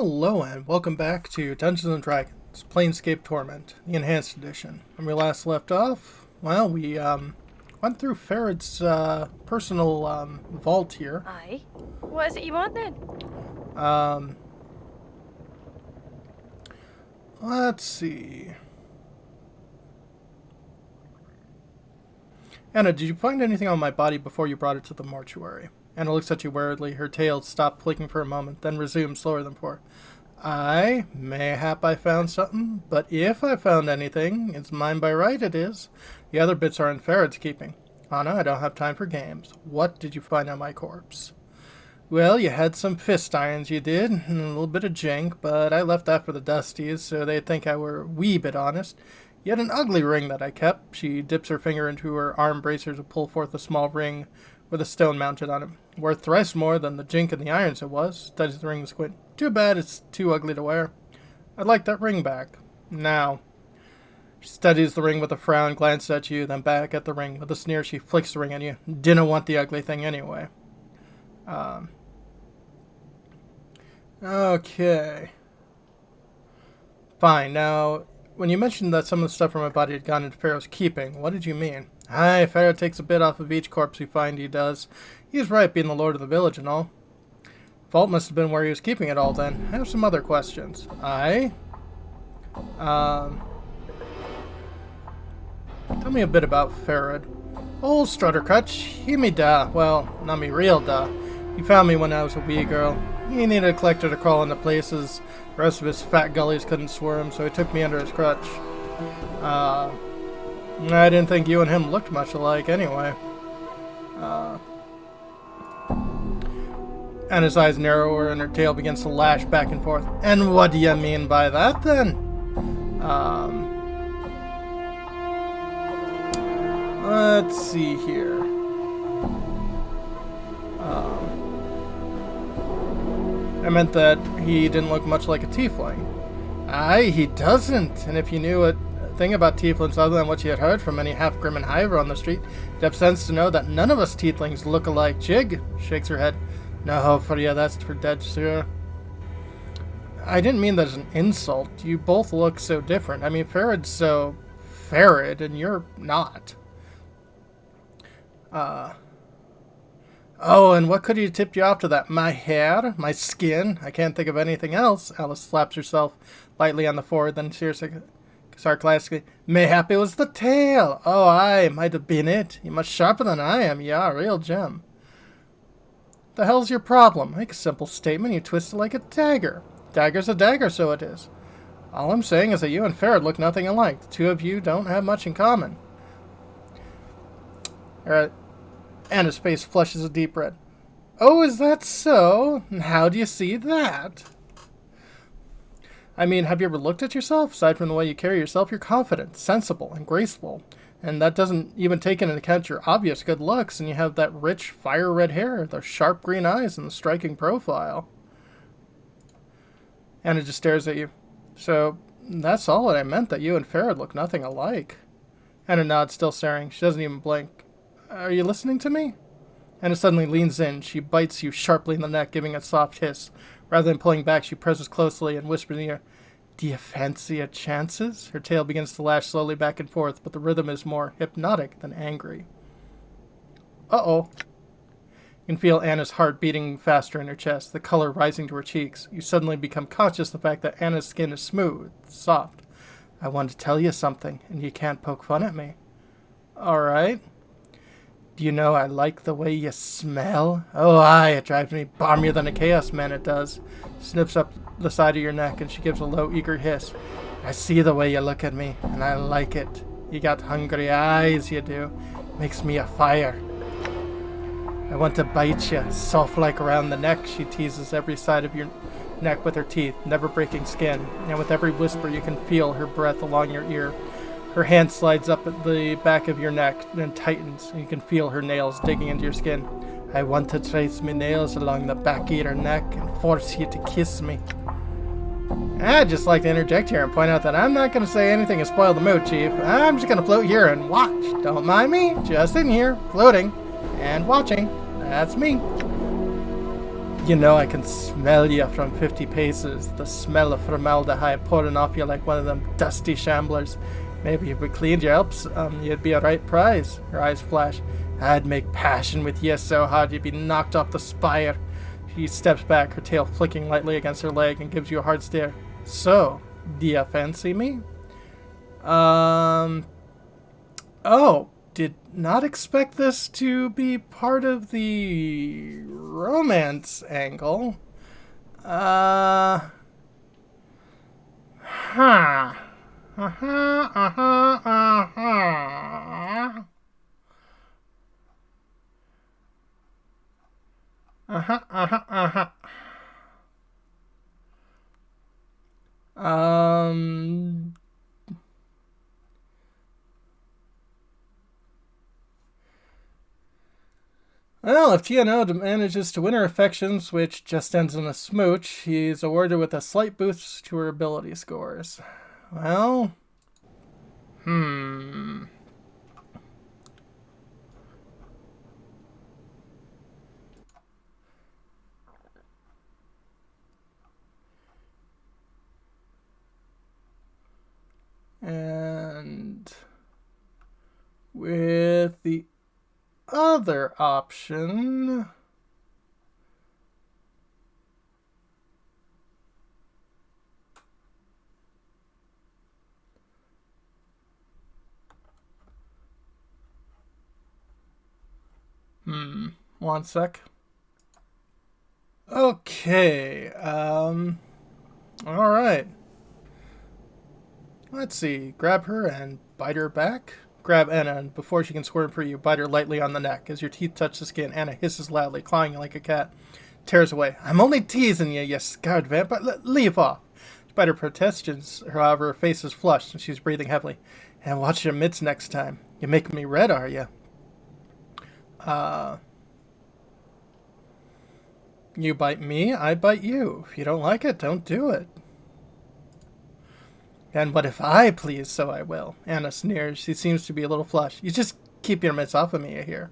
Hello and welcome back to Dungeons & Dragons, Planescape Torment, the Enhanced Edition. When we last left off, well, we went through Farad's personal vault here. Aye. What is it you want then? Let's see. Anna, did you find anything on my body before you brought it to the mortuary? Anna looks at you warily, her tail stopped flicking for a moment, then resumed slower than before. Mayhap I found something, but if I found anything, it's mine by right it is. The other bits are in Farad's keeping. Anna, I don't have time for games. What did you find on my corpse? Well, you had some fist irons, you did, and a little bit of jink, but I left that for the dusties, so they'd think I were a wee bit honest. You had an ugly ring that I kept. She dips her finger into her arm bracers to pull forth a small ring with a stone mounted on it. Worth thrice more than the jink and the irons it was. Studies the ring and squint. Too bad it's too ugly to wear. I'd like that ring back. Now. She studies the ring with a frown, glances at you, then back at the ring. With a sneer, she flicks the ring at you. Didn't want the ugly thing anyway. Okay. Fine. Now, when you mentioned that some of the stuff from my body had gone into Pharaoh's keeping, what did you mean? Aye, Pharaoh takes a bit off of each corpse we find, he does. He's right, being the lord of the village and all. Vault must have been where he was keeping it all then. I have some other questions. Aye? Tell me a bit about Farad. Old Struttercrutch, he me da. Well, not me real da. He found me when I was a wee girl. He needed a collector to crawl into places. The rest of his fat gullies couldn't swerm, so he took me under his crutch. I didn't think you and him looked much alike anyway. Anna's eyes narrower and her tail begins to lash back and forth. And what do you mean by that then? Let's see here. I meant that he didn't look much like a tiefling. Aye, he doesn't. And if you knew a thing about tieflings other than what you had heard from any half-grim and hiver on the street, you'd have sense to know that none of us tieflings look alike. Jig shakes her head. No, for you, that's for dead sure. I didn't mean that as an insult. You both look so different. I mean, Farad's so Farad, and you're not. Oh, and what could have tipped you off to that? My hair? My skin? I can't think of anything else. Alice slaps herself lightly on the forehead, then sarcastically, mayhap it was the tail. Oh, aye, might have been it. You're much sharper than I am. Yeah, real gem. The hell's your problem? Make a simple statement, you twist it like a dagger. Dagger's a dagger, so it is. All I'm saying is that you and Farad look nothing alike. The two of you don't have much in common. Alright. Anna's face flushes a deep red. Oh, is that so? And how do you see that? I mean, have you ever looked at yourself? Aside from the way you carry yourself, you're confident, sensible, and graceful. And that doesn't even take into account your obvious good looks, and you have that rich, fire-red hair, the sharp green eyes, and the striking profile. Anna just stares at you. So, that's all that I meant, that you and Farad look nothing alike. Anna nods, still staring. She doesn't even blink. Are you listening to me? Anna suddenly leans in. She bites you sharply in the neck, giving a soft hiss. Rather than pulling back, she presses closely and whispers in your ear, Do you fancy your chances? Her tail begins to lash slowly back and forth, but the rhythm is more hypnotic than angry. Uh-oh. You can feel Anna's heart beating faster in her chest, the color rising to her cheeks. You suddenly become conscious of the fact that Anna's skin is smooth, soft. I want to tell you something, and you can't poke fun at me. All right. Do you know I like the way you smell? Oh, aye, it drives me balmier than a chaos man, it does. Snips up the side of your neck, and she gives a low, eager hiss. I see the way you look at me, and I like it. You got hungry eyes, you do. Makes me a fire. I want to bite you, soft like around the neck. She teases every side of your neck with her teeth, never breaking skin. And with every whisper, you can feel her breath along your ear. Her hand slides up at the back of your neck and tightens, and you can feel her nails digging into your skin. I want to trace my nails along the back of your neck and force you to kiss me. I'd just like to interject here and point out that I'm not going to say anything to spoil the mood, Chief. I'm just going to float here and watch. Don't mind me, just sitting here, floating and watching. That's me. You know I can smell you from 50 paces. The smell of formaldehyde pouring off you like one of them dusty shamblers. Maybe if we cleaned you up, you'd be a right prize. Her eyes flash. I'd make passion with you so hard you'd be knocked off the spire. She steps back, her tail flicking lightly against her leg, and gives you a hard stare. So, do you fancy me? Oh, did not expect this to be part of the romance angle. Huh. Uh-huh, uh-huh, uh-huh. Uh-huh, uh-huh, uh-huh. Um... Well, if TNO manages to win her affections, which just ends in a smooch, he's awarded with a slight boost to her ability scores. Well, hmm. And with the other option, one sec. Okay, all right. Let's see. Grab her and bite her back. Grab Annah, and before she can squirm free, you bite her lightly on the neck. As your teeth touch the skin, Annah hisses loudly, clawing you like a cat. Tears away. I'm only teasing you, you scarred vampire. Leave off. Despite her protestations, however, her face is flushed and she's breathing heavily. And watch your mitts next time. You're making me red, are you? You bite me, I bite you. If you don't like it, don't do it. And what if I please, so I will? Annah sneers. She seems to be a little flushed. You just keep your mitts off of me, I hear.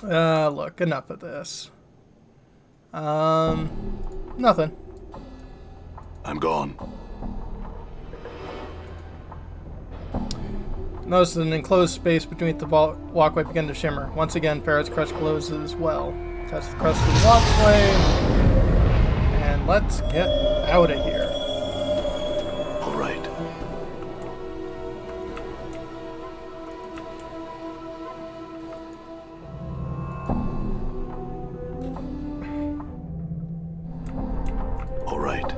Look, enough of this. Nothing. I'm gone. Notice an enclosed space between the walkway begin to shimmer. Once again, Farah's crutch glows as well. Touch the crust of the walkway. And let's get out of here. All right. All right.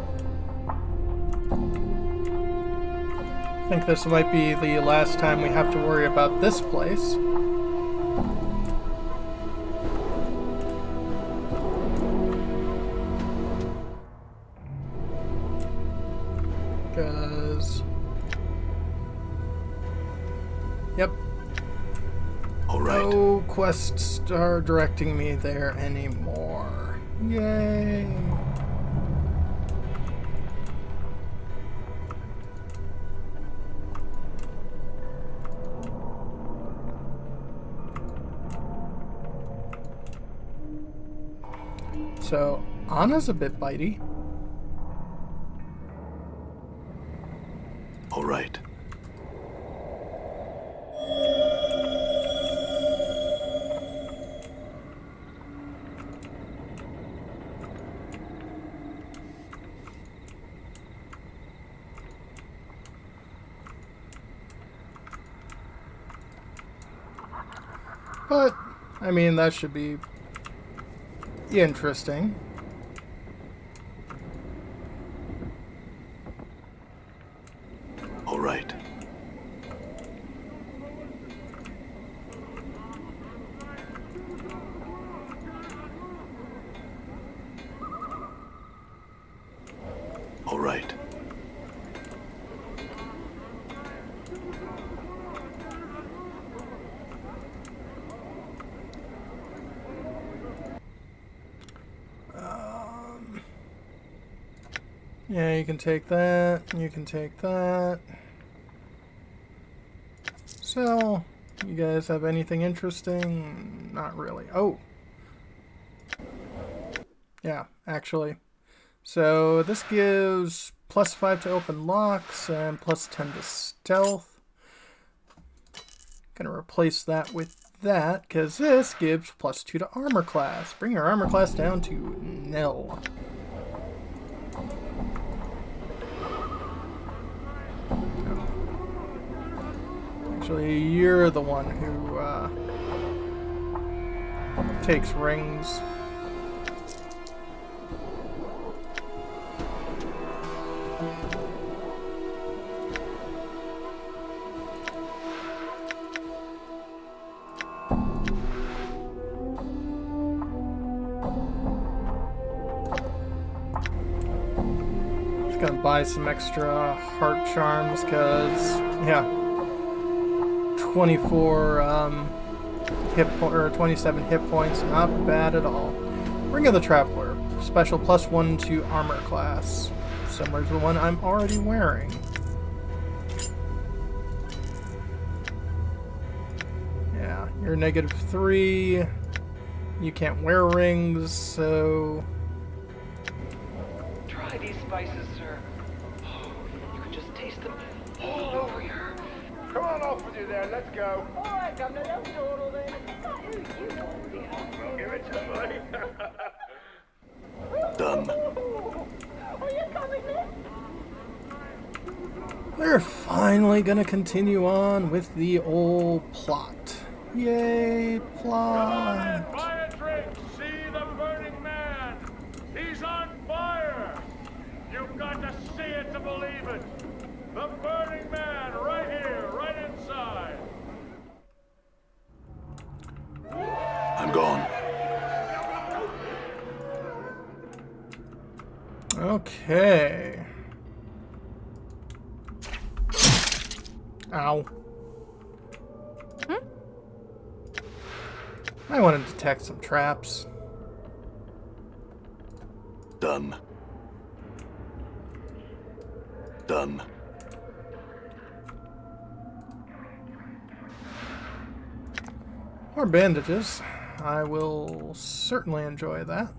I think this might be the last time we have to worry about this place. Because... Yep. All right. No quests are directing me there anymore. Yay. So, Anna's a bit bitey. All right. But, I mean, that should be interesting. All right. All right. Yeah, you can take that. You can take that. So, You guys have anything interesting? Not really. Oh. Yeah, actually. So this gives +5 to open locks and +10 to stealth. Gonna replace that with that, because this gives +2 to armor class. Bring your armor class down to nil. Actually, you're the one who takes rings. Just gonna buy some extra heart charms, because, yeah, 24 or 27 hit points, not bad at all. Ring of the Traveler, special +1 to armor class, similar to the one I'm already wearing. Yeah, you're -3. You can't wear rings, so Try these spices, sir. Oh, you can just taste them all over here. Come on off with you there, let's go. Alright, Governor, let's yodel then. We'll give it to buddy. Done. Are you coming, miss? we're finally gonna continue on with the old plot. Yay, plot! Buy a drink, see the burning man. He's on fire. You've got to see it to believe it. The burning man, right here, right inside. I'm gone. Okay. Ow. I want to detect some traps. Done. Done. More bandages. I will certainly enjoy that.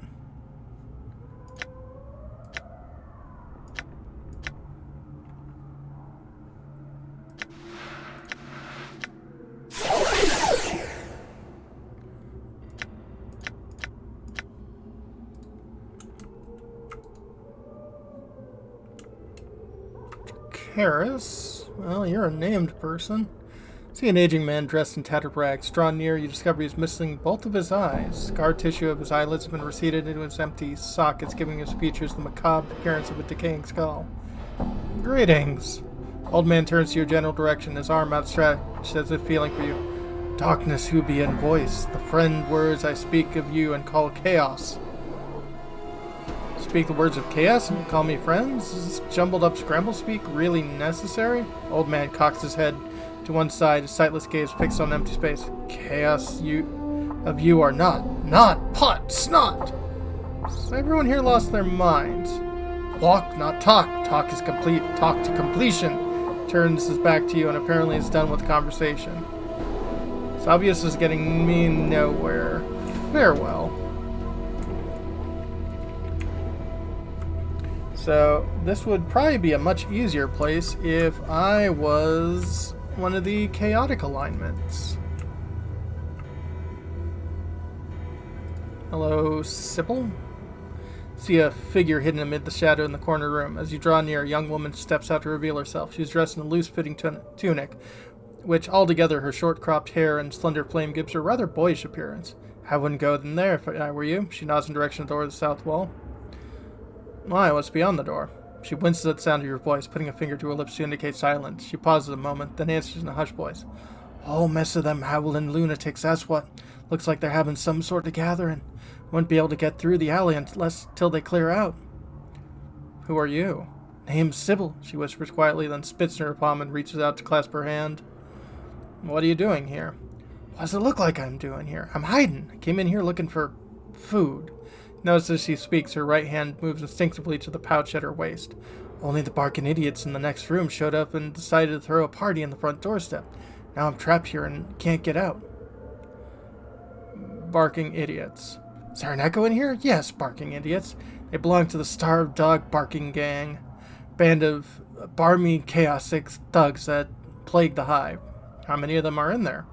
Harris, well, you're a named person. See an aging man dressed in tattered rags. Drawn near, you discover he's missing both of his eyes. Scar tissue of his eyelids has been receded into his empty sockets, giving his features the macabre appearance of a decaying skull. Greetings. Old man turns to your general direction, his arm outstretched as if feeling for you. Darkness who be in voice, the friend words I speak of you and call chaos. Speak the words of chaos and you call me friends? Is this jumbled up scramble speak really necessary? Old man cocks his head to one side, his sightless gaze fixed on empty space. Chaos of you are not pot, snot! So everyone here lost their minds. Walk, not talk. Talk is complete. Talk to completion. Turns his back to you and apparently is done with the conversation. It's obvious this is getting me nowhere. Farewell. So this would probably be a much easier place if I was one of the chaotic alignments. Hello, Sybil? See a figure hidden amid the shadow in the corner room. As you draw near, a young woman steps out to reveal herself. She's dressed in a loose-fitting tunic, which altogether her short-cropped hair and slender frame gives her a rather boyish appearance. I wouldn't go in there if I were you. She nods in direction of the door of the south wall. Why, what's beyond the door? She winces at the sound of your voice, putting a finger to her lips to indicate silence. She pauses a moment, then answers in a hushed voice. Whole mess of them howling lunatics, that's what. Looks like they're having some sort of gathering. Won't be able to get through the alley unless till they clear out. Who are you? Name's Sybil, she whispers quietly, then spits in her palm and reaches out to clasp her hand. What are you doing here? What does it look like I'm doing here? I'm hiding. I came in here looking for food. Notice as she speaks, her right hand moves instinctively to the pouch at her waist. Only the barking idiots in the next room showed up and decided to throw a party in the front doorstep. Now I'm trapped here and can't get out. Barking idiots. Is there an echo in here? Yes, barking idiots. They belong to the Starved Dog Barking Gang, band of barmy chaotic thugs that plague the hive. How many of them are in there?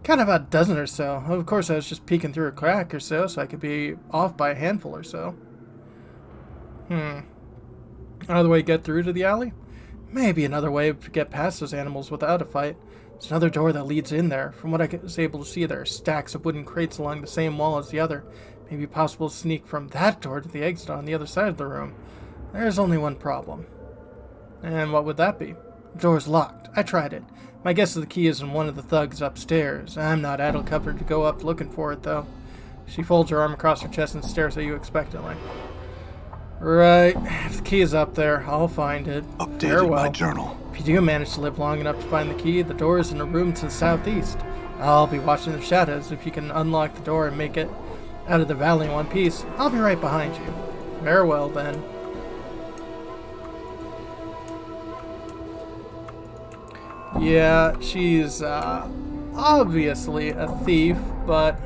Kind of about a dozen or so. Of course, I was just peeking through a crack or so I could be off by a handful or so. Another way to get through to the alley? Maybe another way to get past those animals without a fight. There's another door that leads in there. From what I was able to see, there are stacks of wooden crates along the same wall as the other. Maybe possible to sneak from that door to the exit on the other side of the room. There's only one problem. And what would that be? The door's locked. I tried it. My guess is the key is in one of the thugs upstairs. I'm not idle covered to go up looking for it, though. She folds her arm across her chest and stares at you expectantly. Right. If the key is up there, I'll find it. Updated Farewell. my journal. If you do manage to live long enough to find the key, the door is in a room to the southeast. I'll be watching the shadows. If you can unlock the door and make it out of the valley in one piece, I'll be right behind you. Farewell, then. Yeah, she's obviously a thief, but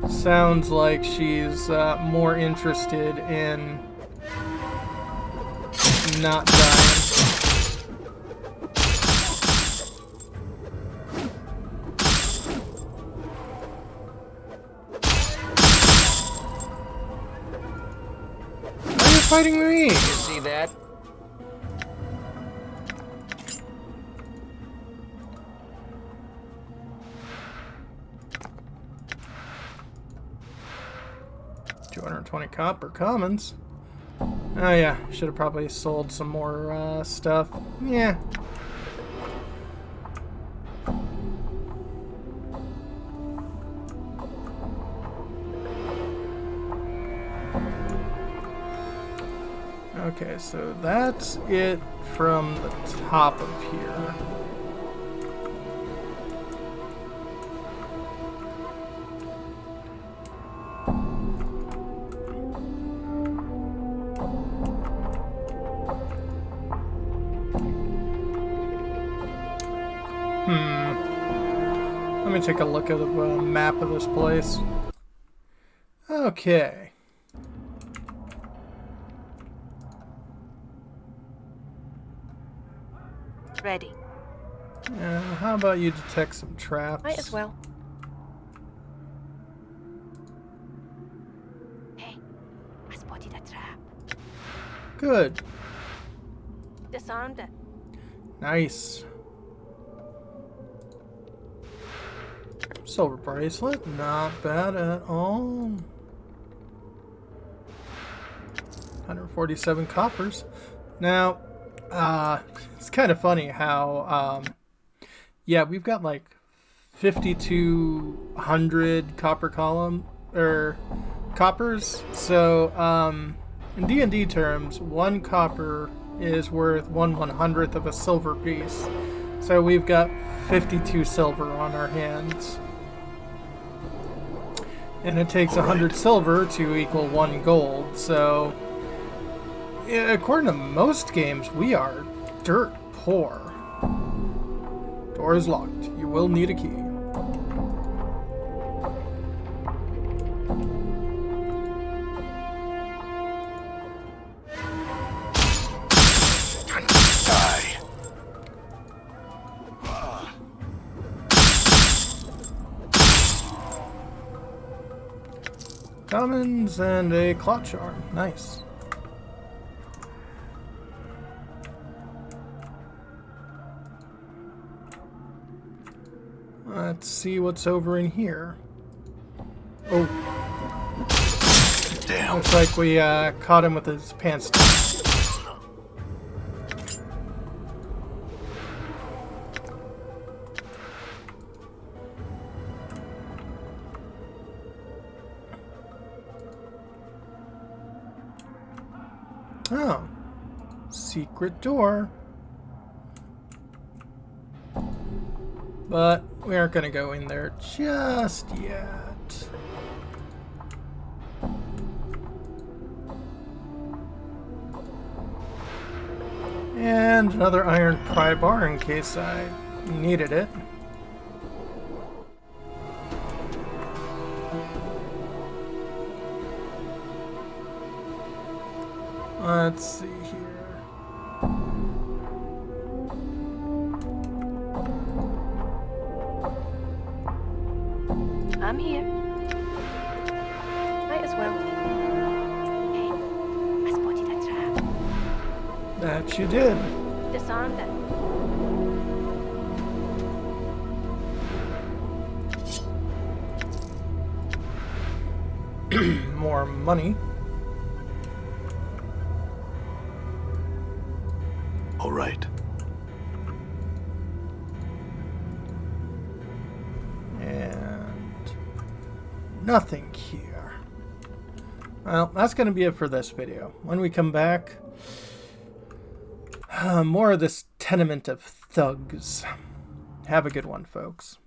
sounds like she's more interested in not dying. Why are you fighting me? See that? $220 copper commons. Oh yeah, should have probably sold some more stuff. Yeah. Okay, so that's it from the top of here. Let me take a look at the map of this place. Okay. Ready. How about you detect some traps? Might as well. Hey, I spotted a trap. Good. Disarmed it. Nice. Silver bracelet, not bad at all. 147 coppers. Now, it's kind of funny how, yeah, we've got like 5,200 copper coppers. So, in D&D terms, 1 copper is worth 1/100th of a silver piece. So we've got 52 silver on our hands. And it takes 100 silver to equal 1 gold, so according to most games, we are dirt poor. Door is locked. You will need a key. Die. Commons and a clock charm. Nice. Let's see what's over in here. Oh, Damn. looks like we caught him with his pants down. Oh, secret door. But we aren't going to go in there just yet. Yeah, And another iron pry bar in case I needed it. Let's see here. I'm here. Might as well. Hey, I spotted a trap. That you did. Disarmed it. More money. All right. And nothing here. Well, that's going to be it for this video. When we come back, more of this tenement of thugs. Have a good one, folks.